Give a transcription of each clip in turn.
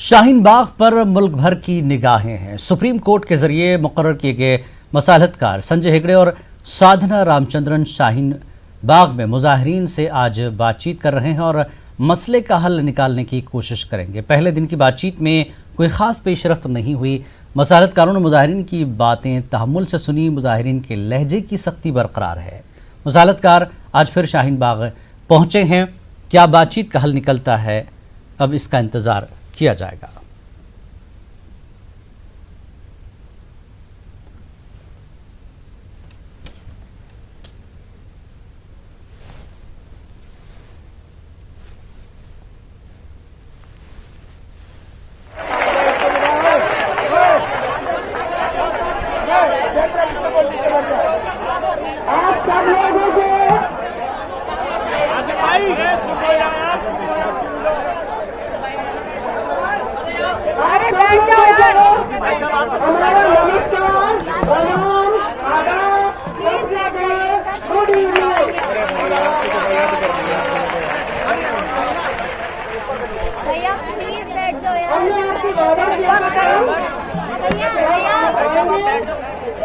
शाहीन बाग पर मुल्क भर की निगाहें हैं। सुप्रीम कोर्ट के जरिए मुकर्रर किए गए मसालतकार संजय हेगड़े और साधना रामचंद्रन शाहीन बाग में मुजाहिरीन से आज बातचीत कर रहे हैं और मसले का हल निकालने की कोशिश करेंगे। पहले दिन की बातचीत में कोई खास पेशरफ्त नहीं हुई। मसालतकारों ने मुजाहिरीन की बातें तहम्मुल से सुनी। मुजाहिरीन के लहजे की सख्ती बरकरार है। मसालतकार आज फिर शाहीन बाग पहुंचे हैं। क्या बातचीत का हल निकलता है, अब इसका इंतजार किया जाएगा।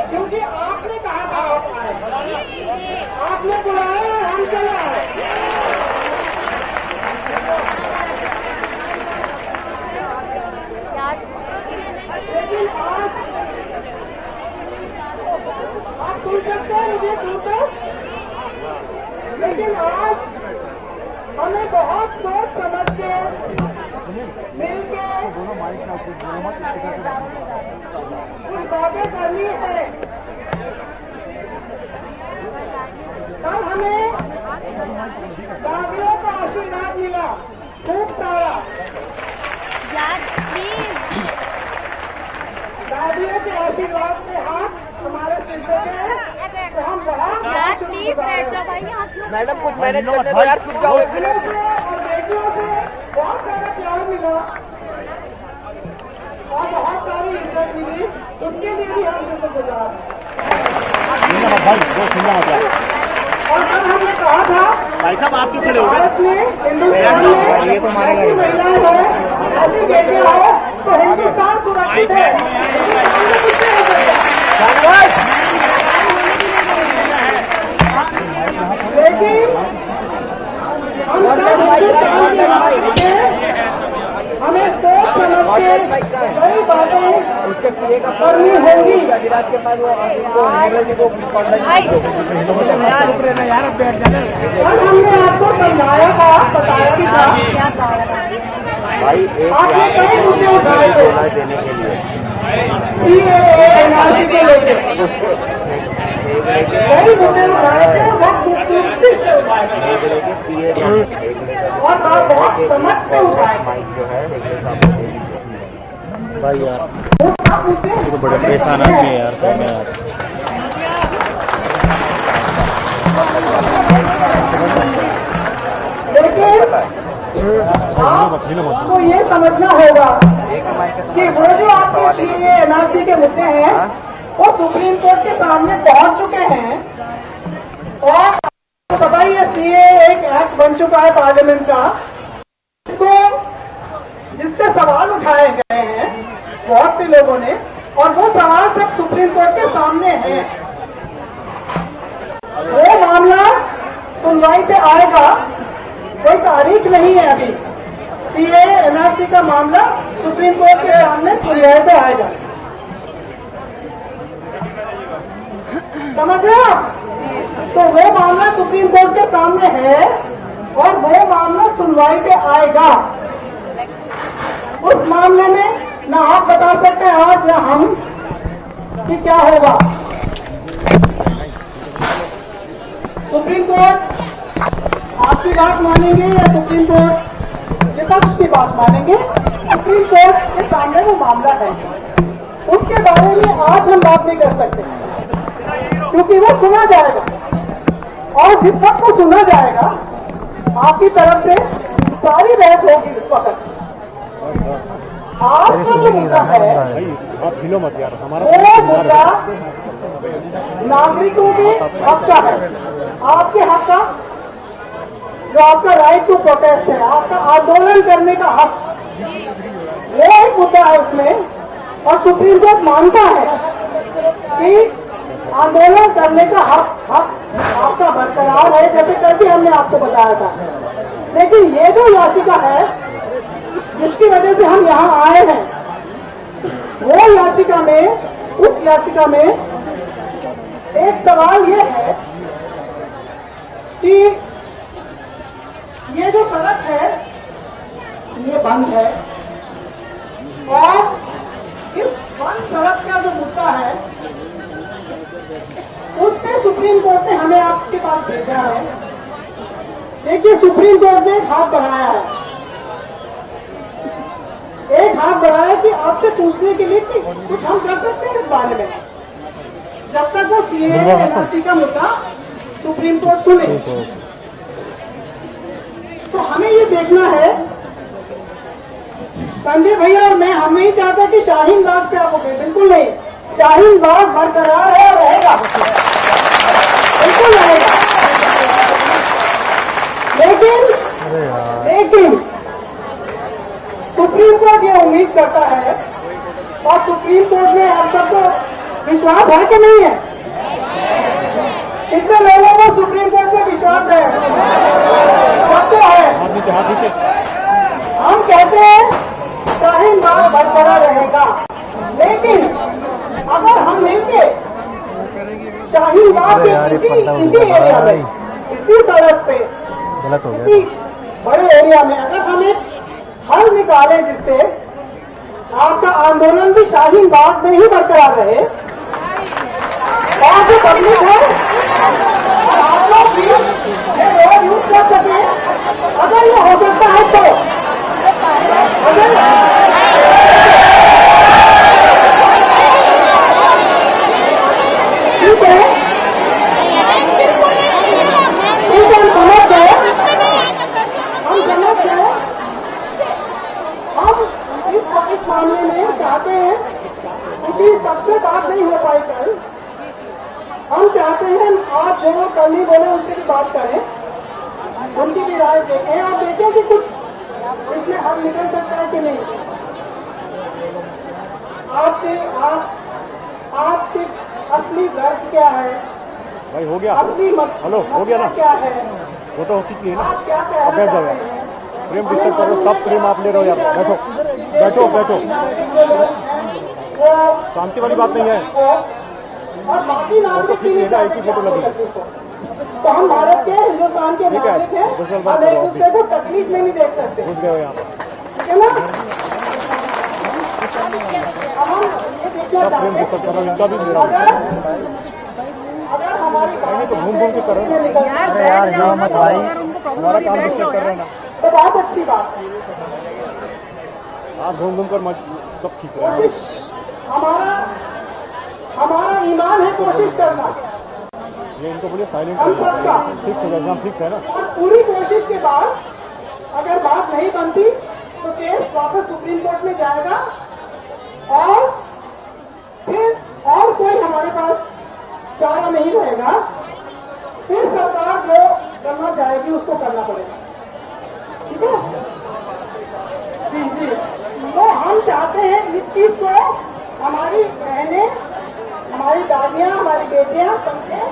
क्योंकि आपने कहा था आपने बुलाया और हम चले आए। लेकिन आज आप सुन सकते हैं मुझे टूटो, लेकिन आज हमें बहुत सोच समझ के मिलके कुछ बातें करनी है। कल हमें दादियों का आशीर्वाद मिला खूब सारा। दादियों के आशीर्वाद के हाथ हमारे सिर पे गए तो हम बहुत मैडम कुछ मैनेज करने दो यार, कुछ जाओ। और बेटियों से बहुत सारा प्यार मिला और बहुत सारी इज्जत मिली। उसके लिए भी हम शुक्रगुजार हैं। और कल हमने कहा था भाई साहब आप क्यों खड़े हो गए? भारत में हिंदुस्तान में ऐसी महिलाएं हो, ऐसी बेटियां हो तो हिंदुस्तान सुरक्षित है। लेकिन हम हमें सोच समझ के कई बातें उसके पीए का करनी होगी। गिराज के पास वो अंग्रेजी को यार बैठ जाने। कल हमने आपको समझाया था, बताया भी था। भाई एक आपने कई मुद्दे उठाए थे देने के लिए एनआरसी को लेकर कई मुद्दे उठाए थे, बहुत खूबसूरती से उठाए थे और आप बहुत समझ से उठाए थे। जो है भाई यार वो सब मुद्दे तो बड़े परेशान आदमी है यार, सोने यार। लेकिन आपको ये समझना होगा कि वो जो आपके एनआरसी के मुद्दे हैं वो सुप्रीम कोर्ट के सामने पहुंच चुके हैं। और आपको पता ही है सीए एक एक्ट बन चुका है पार्लियामेंट का, जिससे सवाल उठाए गए हैं बहुत से लोगों ने, और वो सवाल सब सुप्रीम कोर्ट के सामने हैं। वो मामला सुनवाई पे आएगा, कोई तारीख नहीं है अभी। सीए एनआरसी का मामला सुप्रीम कोर्ट के सामने सुनवाई पे आएगा, समझ रहे आप? तो वो मामला सुप्रीम कोर्ट के सामने है और वो मामला सुनवाई पे आएगा। उस मामले में ना आप बता सकते हैं आज ना हम कि क्या होगा। सुप्रीम कोर्ट आपकी बात मानेंगे या सुप्रीम कोर्ट विपक्ष की बात मानेंगे, सुप्रीम कोर्ट के सामने वो मामला है। उसके बारे में आज हम बात नहीं कर सकते क्योंकि वो सुना जाएगा और जिस वक्त को सुना जाएगा आपकी तरफ से सारी बहस होगी उस वक्त। आज का जो मुद्दा है आप हिलो मत यार, हमारा वो मुद्दा नागरिकों के हक का है, आपके हक का, जो आपका राइट टू प्रोटेस्ट है, आपका आंदोलन करने का हक, ये एक मुद्दा है उसमें, और सुप्रीम कोर्ट मानता है कि आंदोलन करने का हक आपका बरकरार है, जैसे कल भी हमने आपको बताया था। लेकिन ये जो याचिका है जिसकी वजह से हम यहाँ आए हैं, वो याचिका में, उस याचिका में एक सवाल ये है कि ये जो सड़क है ये बंद है, और इस बंद सड़क का जो मुद्दा है उससे सुप्रीम कोर्ट ने हमें आपके पास भेजा है। देखिए, सुप्रीम कोर्ट ने एक हाथ बढ़ाया है, एक हाथ बढ़ाया कि आपसे पूछने के लिए कि कुछ हम कर सकते हैं इस बारे में, जब तक वो सीएए एनआरसी का मुद्दा सुप्रीम कोर्ट सुने। तो हमें ये देखना है, संजय भैया और मैं, हम नहीं चाहते कि शाहीन बाग पे आप उठे, बिल्कुल नहीं। शाहीन बाग बरकरार है और रहेगा, बिल्कुल रहेगा। लेकिन सुप्रीम कोर्ट ये उम्मीद करता है, और सुप्रीम कोर्ट में आप सबको विश्वास है कि नहीं है? कितने लोगों को सुप्रीम कोर्ट में विश्वास है? सबको है। हम कहते हैं शाहीन बाग बरकरार रहेगा, लेकिन अगर हम मिलके शाहीन बाग के इसी एरिया में, इसी सड़क पे, इसी बड़े एरिया में अगर हम एक हल निकालें जिससे आपका आंदोलन भी शाहीन बाग में ही बरकरार रहे, और जो पब्लिक है और आप लोग भी ये रोड यूज कर सके, अगर ये हो सकता है तो अगर ठीक है, हम समझ गए, हम इस मामले में चाहते हैं, क्योंकि सबसे बात नहीं हो पाई कल, हम चाहते हैं आप जो कल नहीं बोले उनसे भी बात करें, उनकी भी राय देखें और देखें कि कुछ इसमें हल निकल सकता है कि नहीं। आपकी असली दर्द क्या है भाई? हो गया, असली हेलो, हो गया ना? क्या है वो तो होती चाहिए ना। आप क्या अब बैठ जाओ यार, प्रेम डिस्टर्ब कर रहे हो, सब प्रेम आप ले रहे हो यार। बैठो बैठो बैठो, शांति वाली बात नहीं है। और बाकी नागरिक की नहीं एक ही फोटो लगी। तो हम भारत के, हिंदुस्तान के नागरिक हैं, हम एक दूसरे को तकलीफ में नहीं देख सकते, घुस गए हो यहाँ पर, ठीक है ना? अब हम ये देखना सब प्रेम चाहते डिस्टर्ब कर रहे हो, इनका भी मेरा भी। अगर हमारी नहीं तो घूम घूम के करो ना। अरे यार यहाँ मत भाई, हमारा काम डिस्टर्ब कर रहे हैं ना। तो बहुत अच्छी बात है। आप घूम घूम कर सब खींच रहे हैं। कोशिश, हमारा ईमान है कोशिश करना, ये इनको बोलिए साइलेंट हम सबका। फिक्स हो जाए, फिक्स है ना। और पूरी कोशिश के बाद अगर बात नहीं बनती तो केस वापस सुप्रीम कोर्ट में जाएगा, और फिर और कोई हमारे पास चारा नहीं रहेगा, फिर सरकार जो करना चाहेगी उसको करना पड़ेगा, ठीक है? जी। तो हम चाहते हैं इस चीज को हमारी बहनें, हमारी दादियां, हमारी बेटियां समझें,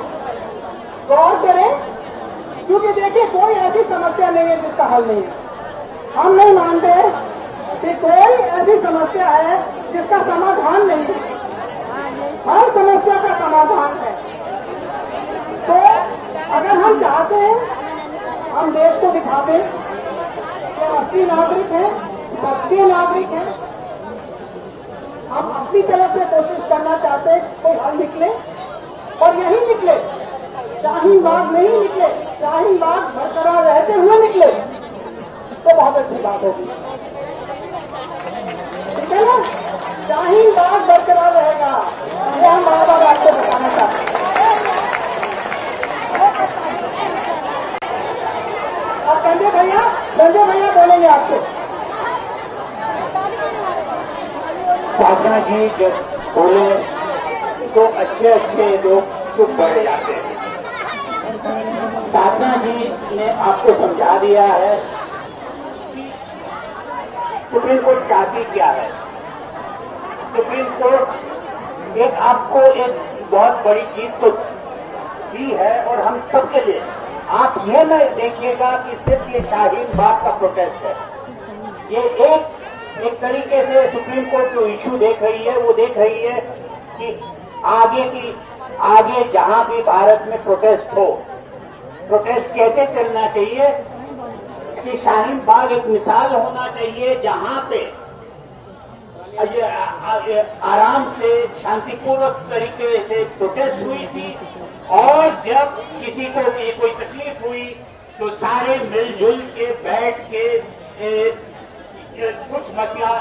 गौर करें, क्योंकि देखिए कोई ऐसी समस्या नहीं है जिसका हल नहीं है। हम नहीं मानते कि कोई ऐसी समस्या है जिसका समाधान नहीं है, हर समस्या का समाधान है। तो अगर हम चाहते हैं हम देश को दिखा दें कि असली नागरिक हैं, सच्चे नागरिक हैं, हम अपनी तरफ से कोशिश करना चाहते हैं कोई हल निकले, और यही निकले, शाहीन बाग नहीं निकले, शाहीन बाग बरकरार रहते हुए निकले, तो बहुत अच्छी बात होगी, ठीक है ना? शाहीन बाग बरकरार रहेगा, ये हम बार बार आपको बताना चाहते हैं। अब संजय भैया बोलेंगे आपसे। साधना जी जब बोले तो अच्छे लोग चुप बैठ जाते हैं। साधना जी ने आपको समझा दिया है, सुप्रीम कोर्ट चाहती क्या है? सुप्रीम कोर्ट एक आपको एक बहुत बड़ी चीज तो दी है और हम सबके लिए। आप ये न देखिएगा कि सिर्फ ये शाहीन बाग का प्रोटेस्ट है। ये एक तरीके से सुप्रीम कोर्ट जो इश्यू देख रही है वो देख रही है कि आगे जहां भी भारत में प्रोटेस्ट हो, प्रोटेस्ट कैसे चलना चाहिए कि शाहीन बाग एक मिसाल होना चाहिए जहां पे आराम से शांतिपूर्वक तरीके से प्रोटेस्ट हुई थी और जब किसी को कोई तकलीफ हुई तो सारे मिलजुल के बैठ के कुछ मसला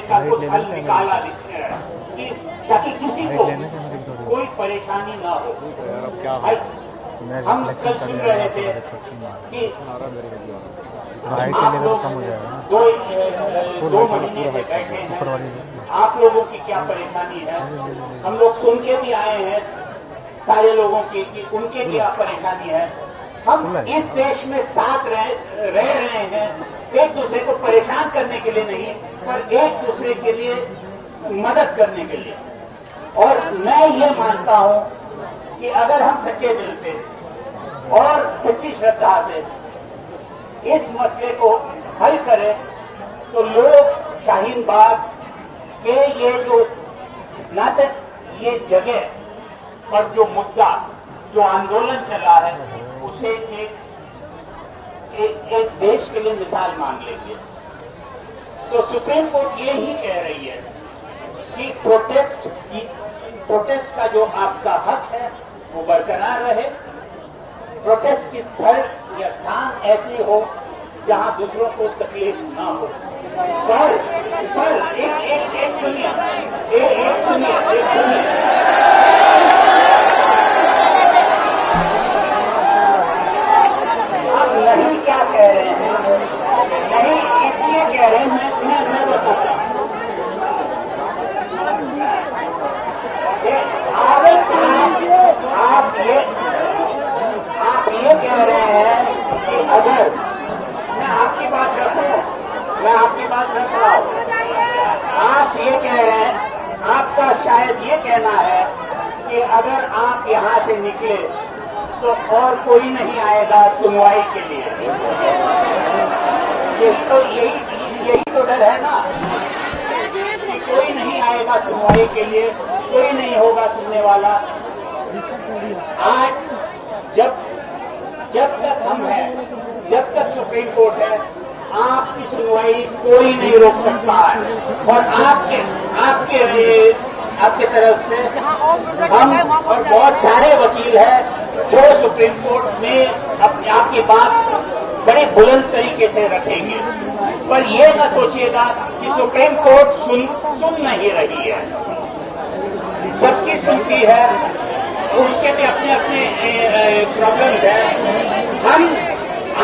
का कुछ हल निकाला ताकि किसी को कोई परेशानी ना हो। हम कल सुन रहे थे कि आप लोग दो महीने से बैठे हैं, आप लोगों की क्या परेशानी है। हम लोग सुन के भी आए हैं सारे लोगों की कि उनके क्या परेशानी है। हम इस देश में साथ रह रहे हैं, एक दूसरे को परेशान करने के लिए नहीं, पर एक दूसरे के लिए मदद करने के लिए। और मैं ये मानता हूं कि अगर हम सच्चे दिल से और सच्ची श्रद्धा से इस मसले को हल करें तो लोग शाहीन बाग के ये जो न सिर्फ ये जगह पर जो मुद्दा जो आंदोलन चला है उसे एक देश के लिए मिसाल मान लेंगे। तो सुप्रीम कोर्ट ये ही कह रही है कि प्रोटेस्ट का जो आपका हक है वो बरकरार रहे। प्रोटेस्ट की स्थल या स्थान ऐसी हो जहां दूसरों को तकलीफ ना हो। पर एक सुनिए, एक सुनिए। आप नहीं क्या कह रहे हैं, नहीं इसलिए कह रहे हैं, मैं बताता हूं। आप ये कह रहे हैं कि अगर मैं आपकी बात रख रहा हूं, आप ये कह रहे हैं, आपका शायद ये कहना है कि अगर आप यहां से निकले तो और कोई नहीं आएगा सुनवाई के लिए। यही तो डर है ना कि कोई नहीं आएगा सुनवाई के लिए, कोई नहीं होगा सुनने वाला। आज जब तक हम हैं, जब तक सुप्रीम कोर्ट है, आपकी सुनवाई कोई नहीं रोक सकता है। और आपके तरफ से हम और बहुत सारे वकील हैं जो सुप्रीम कोर्ट में आपकी बात बड़े बुलंद तरीके से रखेंगे। पर ये न सोचिएगा कि सुप्रीम कोर्ट सुन नहीं रही है, सबकी सुनती है, उसके भी अपने प्रॉब्लम है। हम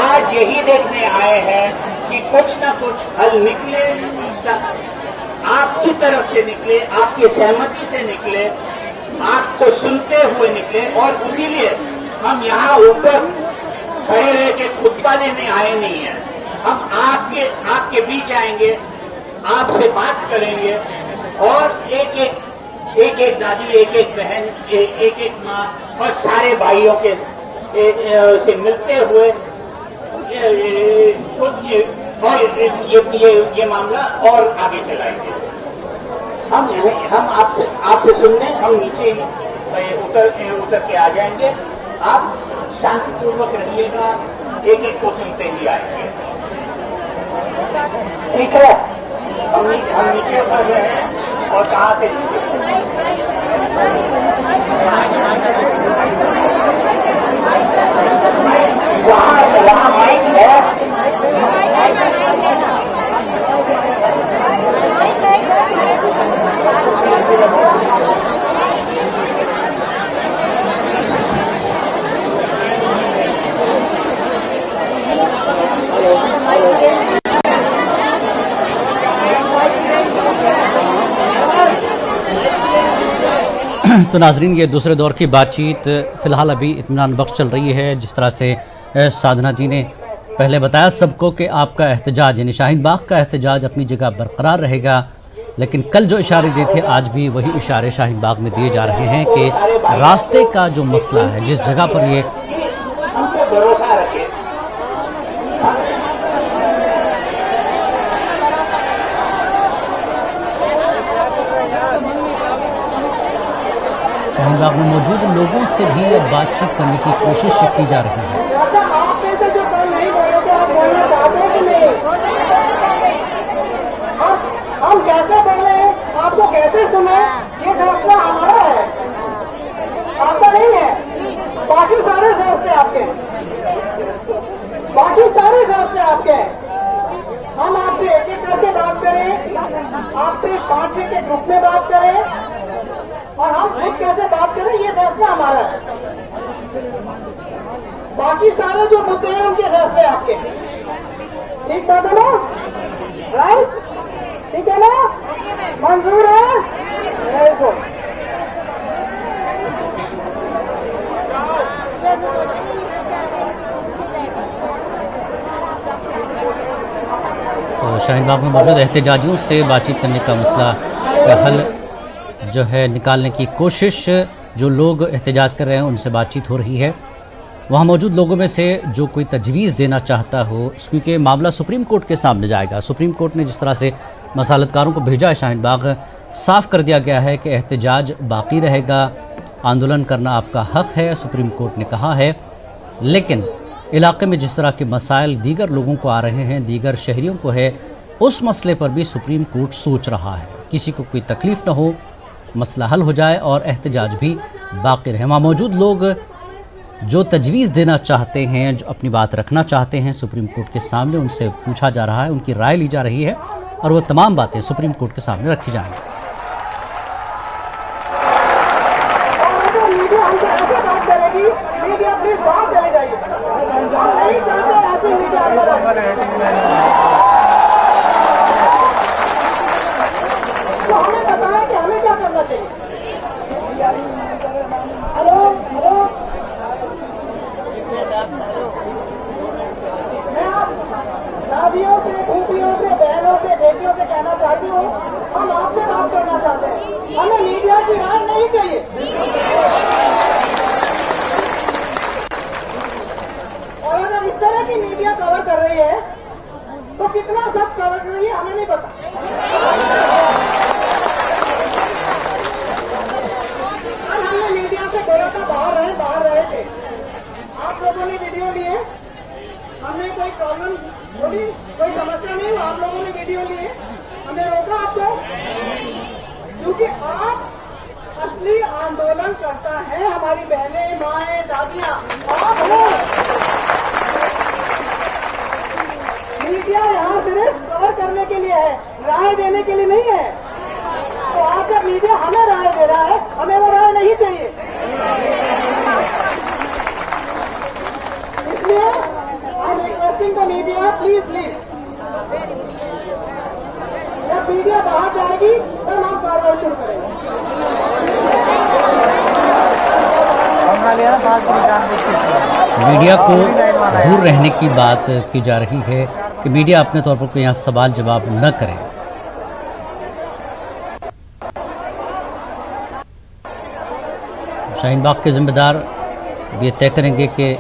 आज यही देखने आए हैं कि कुछ न कुछ हल निकले, आपकी तरफ से निकले, आपकी सहमति से निकले, आपको सुनते हुए निकले। और इसीलिए हम यहाँ ऊपर खड़े रह के खुतबा देने आए नहीं है। हम आपके बीच आएंगे, आपसे बात करेंगे और एक दादी, एक बहन, एक माँ और सारे भाइयों के से मिलते हुए ये मामला और आगे चलाएंगे। हम आपसे सुनने हम नीचे उतर के आ जाएंगे। आप शांतिपूर्वक रहिएगा, एक को सुनते ही आएंगे। ठीक है, हम नीचे उतर रहे हैं और कहाँ से वहाँ माइक है। तो नाजरीन, ये दूसरे दौर की बातचीत फ़िलहाल अभी इत्मीनान बख्श चल रही है। जिस तरह से साधना जी ने पहले बताया सबको कि आपका एहतजाज यानी शाहीन बाग का एहतजाज अपनी जगह बरकरार रहेगा, लेकिन कल जो इशारे दिए थे आज भी वही इशारे शाहीन बाग में दिए जा रहे हैं कि रास्ते का जो मसला है, जिस जगह पर ये हम पे भरोसा रखें। शाहीन बाग में मौजूद लोगों से भी अब बातचीत करने की कोशिश की जा रही है। अच्छा, आप में से जो कल नहीं बोले थे, आप बोलना चाहते हैं कि नहीं? हम कैसे बोले, आपको कैसे सुने, ये फैसला हमारा है, आपका नहीं है। बाकी सारे फैसले आपके हैं, बाकी सारे फैसले आपके हैं। हम आपसे एक एक करके बात करें, आपसे 5-6 के ग्रुप में बात करें और हम खुद कैसे बात करें, ये फैसला हमारा है। बाकी सारे जो मुद्दे हैं उनके फैसले आपके। ठीक बात है ना? राइट? ठीक है ना? मंजूर है? Very good. तो शाहीन बाग में मौजूद एहतजाजियों से बातचीत करने का मसला का हल जो है निकालने की कोशिश, जो लोग एहतजाज कर रहे हैं उनसे बातचीत हो रही है। वहाँ मौजूद लोगों में से जो कोई तजवीज़ देना चाहता हो, क्योंकि मामला सुप्रीम कोर्ट के सामने जाएगा। सुप्रीम कोर्ट ने जिस तरह से मसालतकारों को भेजा है शाहीन बाग, साफ कर दिया गया है कि एहतजाज बाकी रहेगा, आंदोलन करना आपका हक़ है, सुप्रीम कोर्ट ने कहा है। लेकिन इलाके में जिस तरह के मसाइल दीगर लोगों को आ रहे हैं, दीगर शहरियों को है, उस मसले पर भी सुप्रीम कोर्ट सोच रहा है। किसी को कोई तकलीफ़ न हो, मसला हल हो जाए और एहतजाज भी बाकी रहे। वहाँ मौजूद लोग जो तजवीज़ देना चाहते हैं, जो अपनी बात रखना चाहते हैं सुप्रीम कोर्ट के सामने, उनसे पूछा जा रहा है, उनकी राय ली जा रही है और वो तमाम बातें सुप्रीम कोर्ट के सामने रखी जाएंगी। मीडिया हमसे ऐसे बात करेगी, मीडिया प्लीज बाहर चले जाइए। हम नहीं चाहते ऐसे मीडिया तो हमें बताया कि हमें क्या करना चाहिए। हेलो हेलो, मैं आप दादियों से, खूबियों से, बहनों से, बेटियों से कहना चाहती हूँ, हम आपसे बात करना चाहते हैं। हमें मीडिया की राय नहीं चाहिए। और अगर इस तरह की मीडिया कवर कर रही है तो कितना सच कवर कर रही है हमें नहीं पता। कल हमने मीडिया से बोला था बाहर रहे थे। आप लोगों ने वीडियो लिए, हमने कोई प्रॉब्लम बोली, कोई समस्या नहीं, आप लोगों ने वीडियो लिए, हमने रोका आपको, क्योंकि आप असली आंदोलन करता है। हमारी बहनें, माएं, दादियां आप हो। मीडिया यहाँ सिर्फ कवर करने के लिए है, राय देने के लिए नहीं है। तो आज जब मीडिया हमें राय दे रहा है, हमें वो राय नहीं चाहिए। इसलिए I am requesting the media, please please, जब मीडिया बाहर जाएगी तब हम कार्रवाई शुरू करेंगे। मीडिया को दूर रहने की बात की जा रही है कि मीडिया अपने तौर पर कोई यहाँ सवाल जवाब न करे। शाहीन बाग के जिम्मेदार अब ये तय करेंगे कि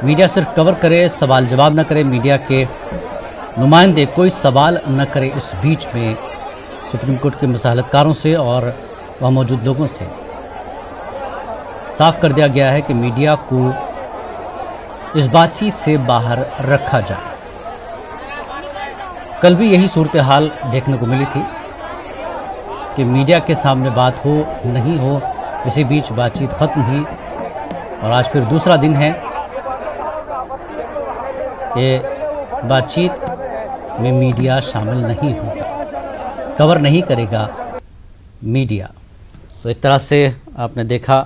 मीडिया सिर्फ कवर करे, सवाल जवाब न करे, मीडिया के नुमाइंदे कोई सवाल न करे। इस बीच में सुप्रीम कोर्ट के मसालतकारों से और वहाँ मौजूद लोगों से साफ कर दिया गया है कि मीडिया को इस बातचीत से बाहर रखा जाए। कल भी यही सूरत हाल देखने को मिली थी कि मीडिया के सामने बात हो नहीं हो, इसी बीच बातचीत ख़त्म हुई और आज फिर दूसरा दिन है। ये बातचीत में मीडिया शामिल नहीं होगा, कवर नहीं करेगा मीडिया। तो एक तरह से आपने देखा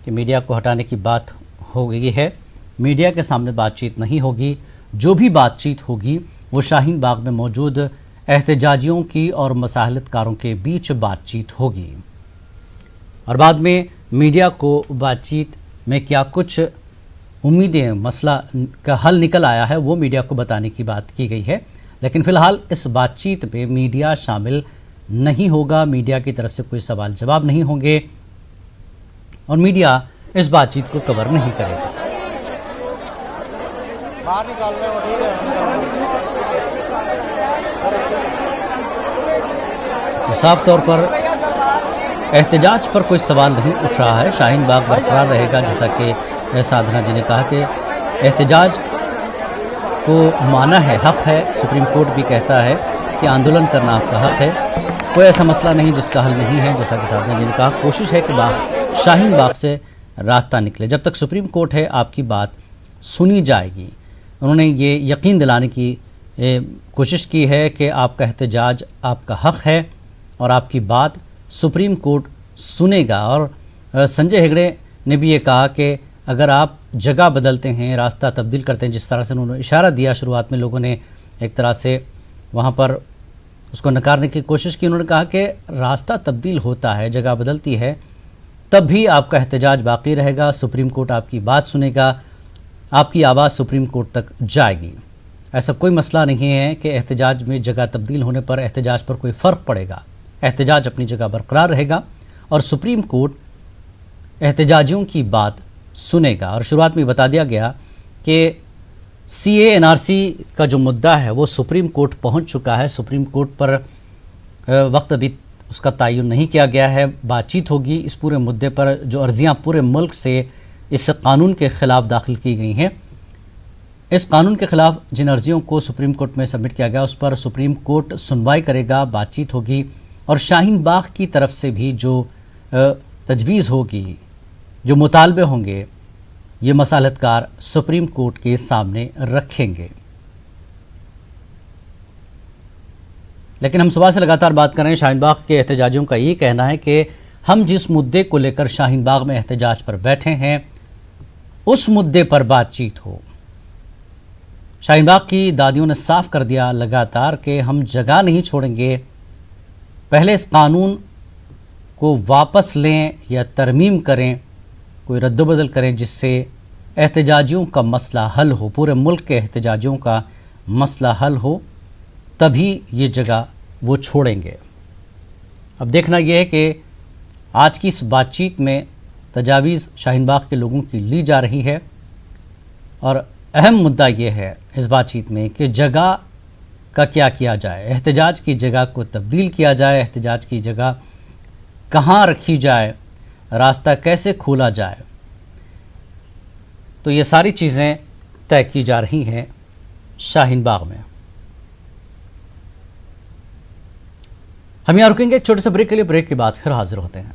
कि मीडिया को हटाने की बात हो गई है, मीडिया के सामने बातचीत नहीं होगी। जो भी बातचीत होगी वो शाहीन बाग में मौजूद एहतजाजियों की और मसालतकारों के बीच बातचीत होगी और बाद में मीडिया को बातचीत में क्या कुछ उम्मीदें मसला का हल निकल आया है वो मीडिया को बताने की बात की गई है। लेकिन फिलहाल इस बातचीत में मीडिया शामिल नहीं होगा, मीडिया की तरफ से कोई सवाल जवाब नहीं होंगे और मीडिया इस बातचीत को कवर नहीं करेगा। बाहर निकाल रहे हो, ठीक है। तो साफ तौर पर एहतजाज पर कोई सवाल नहीं उठ रहा है। शाहीन बाग बरकरार रहेगा, जैसा कि साधना जी ने कहा कि एहतजाज को माना है, हक है। सुप्रीम कोर्ट भी कहता है कि आंदोलन करना आपका हक है, कोई ऐसा मसला नहीं जिसका हल नहीं है। जैसा कि साधना जी ने कहा, कोशिश है कि शाहीन बाग से रास्ता निकले। जब तक सुप्रीम कोर्ट है आपकी बात सुनी जाएगी। उन्होंने ये यकीन दिलाने की कोशिश की है कि आपका एहतजाज आपका हक है और आपकी बात सुप्रीम कोर्ट सुनेगा। और संजय हेगड़े ने भी ये कहा कि अगर आप जगह बदलते हैं, रास्ता तब्दील करते हैं, जिस तरह से उन्होंने इशारा दिया, शुरुआत में लोगों ने एक तरह से वहाँ पर उसको नकारने की कोशिश की। उन्होंने कहा कि रास्ता तब्दील होता है, जगह बदलती है, तब भी आपका एहतजाज बाकी रहेगा। सुप्रीम कोर्ट आपकी बात सुनेगा, आपकी आवाज़ सुप्रीम कोर्ट तक जाएगी। ऐसा कोई मसला नहीं है कि एहतजाज में जगह तब्दील होने पर एहतजाज पर कोई फ़र्क पड़ेगा। एहतजाज अपनी जगह बरकरार रहेगा और सुप्रीम कोर्ट एहतजाजियों की बात सुनेगा। और शुरुआत में बता दिया गया कि CA NRC का जो मुद्दा है वो सुप्रीम कोर्ट पहुंच चुका है। सुप्रीम कोर्ट पर वक्त अभी उसका तयन नहीं किया गया है। बातचीत होगी इस पूरे मुद्दे पर। जो अर्जियां पूरे मुल्क से इस कानून के ख़िलाफ़ दाखिल की गई हैं, इस कानून के ख़िलाफ़ जिन अर्जियों को सुप्रीम कोर्ट में सबमिट किया गया, उस पर सुप्रीम कोर्ट सुनवाई करेगा, बातचीत होगी। और शाहीन बाग की तरफ से भी जो तजवीज़ होगी, जो मुतालबे होंगे, ये मसालतकार सुप्रीम कोर्ट के सामने रखेंगे। लेकिन हम सुबह से लगातार बात कर रहे हैं, शाहीन बाग के एहतजाजियों का ये कहना है कि हम जिस मुद्दे को लेकर शाहीन बाग में एहतजाज पर बैठे हैं, उस मुद्दे पर बातचीत हो। शाहीन बाग की दादियों ने साफ कर दिया लगातार कि हम जगह नहीं छोड़ेंगे, पहले इस कानून को वापस लें या तरमीम करें, कोई रद्दबदल करें, जिससे एहतजाजियों का मसला हल हो, पूरे मुल्क के एहतजाजियों का मसला हल हो, तभी ये जगह वो छोड़ेंगे। अब देखना यह है कि आज की इस बातचीत में तजावीज़ शाहीन बाग के लोगों की ली जा रही है और अहम मुद्दा ये है इस बातचीत में कि जगह का क्या किया जाए, एहतजाज की जगह को तब्दील किया जाए, एहतजाज की जगह कहाँ रखी जाए, रास्ता कैसे खोला जाए। तो ये सारी चीज़ें तय की जा रही हैं शाहीन बाग में। हम यहाँ रुकेंगे एक छोटे से ब्रेक के लिए। ब्रेक के बाद फिर हाजिर होते हैं।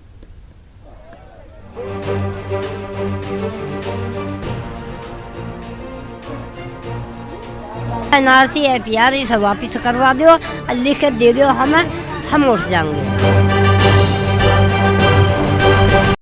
NRC FIR इसे वापिस करवा दो, लिख के दे दो हमें, हम उठ जाएंगे।